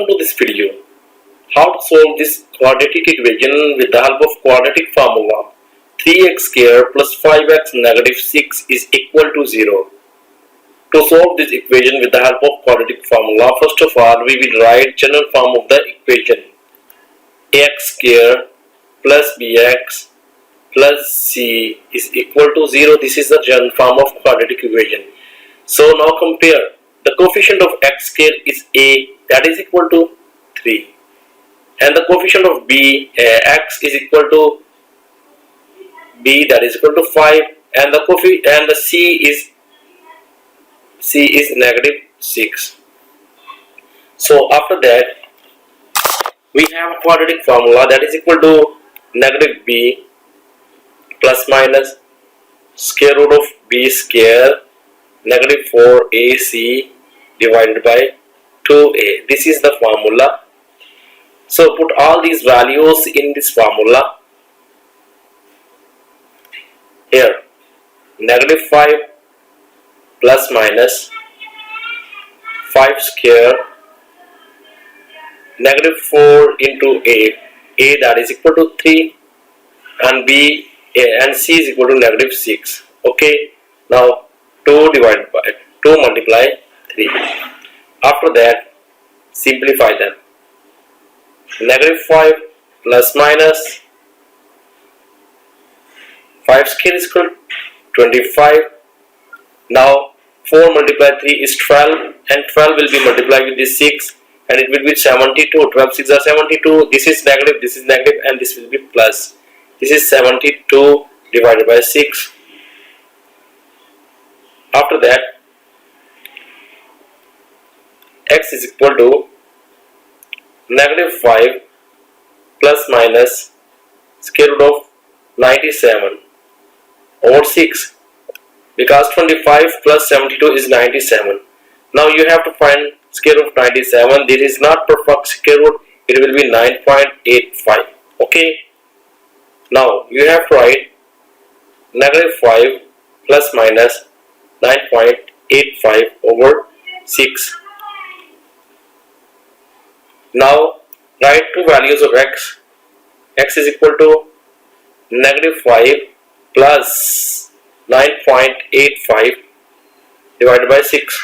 Welcome to this video. How to solve this quadratic equation with the help of quadratic formula. 3x squared plus 5x negative 6 is equal to 0. To solve this equation with the help of quadratic formula, first of all we will write general form of the equation. X squared plus bx plus c is equal to 0. This is the general form of quadratic equation. So now compare. The coefficient of x squared is a, that is equal to 3, and the coefficient of x is equal to b, that is equal to 5, and the c is negative 6. So after that we have a quadratic formula that is equal to negative b plus minus square root of b square negative 4ac divided by 2a. This is the formula. So put all these values in this formula. Here negative 5 plus minus 5 square negative 4 into a that is equal to 3, and b and c is equal to negative 6. Okay, now 2 multiply 3. After that simplify them. Negative 5 plus minus 5 square is equal to 25. Now 4 multiplied 3 is 12, and 12 will be multiplied with this 6, and it will be 72. 12 6 are 72. This is negative, and this will be plus. This is 72 divided by 6. After that x is equal to negative 5 plus minus square root of 97 over 6, because 25 plus 72 is 97. Now you have to find square root of 97. This is not perfect square root, it will be 9.85. Okay, now you have to write negative 5 plus minus 9.85 over 6. Now write two values of x. X is equal to negative 5 plus 9.85 divided by 6.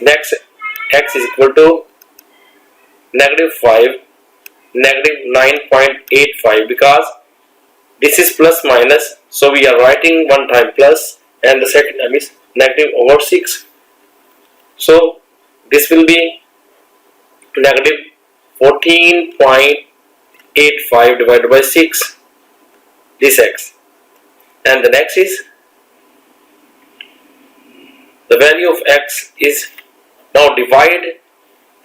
Next, x is equal to negative 5 negative 9.85, because this is plus minus, so we are writing one time plus and the second time is negative over 6. So this will be negative 14.85 divided by 6, this x. And the next is the value of x is, now divide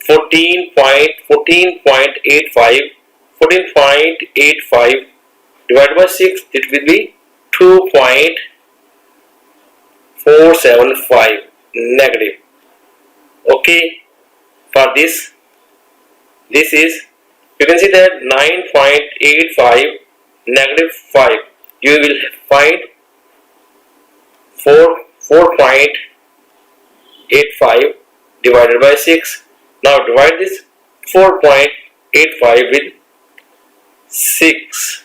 14.85 divided by 6, it will be 2.475 negative. Okay, for this is, you can see that 9.85 negative 5, you will find 4.85 divided by 6. Now divide this 4.85 with 6.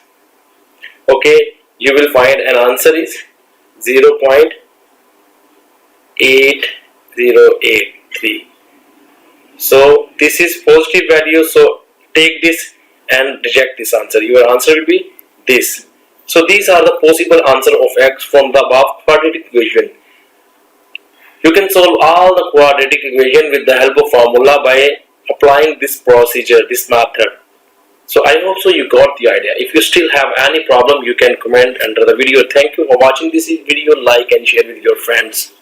Okay, you will find an answer is 0.8083. So this is positive value, so take this and reject this answer. Your answer will be this. So these are the possible answer of x from the above quadratic equation. You can solve all the quadratic equation with the help of formula by applying this procedure, this method. So I hope so you got the idea. If you still have any problem, you can comment under the video. Thank you for watching this video. Like and share with your friends.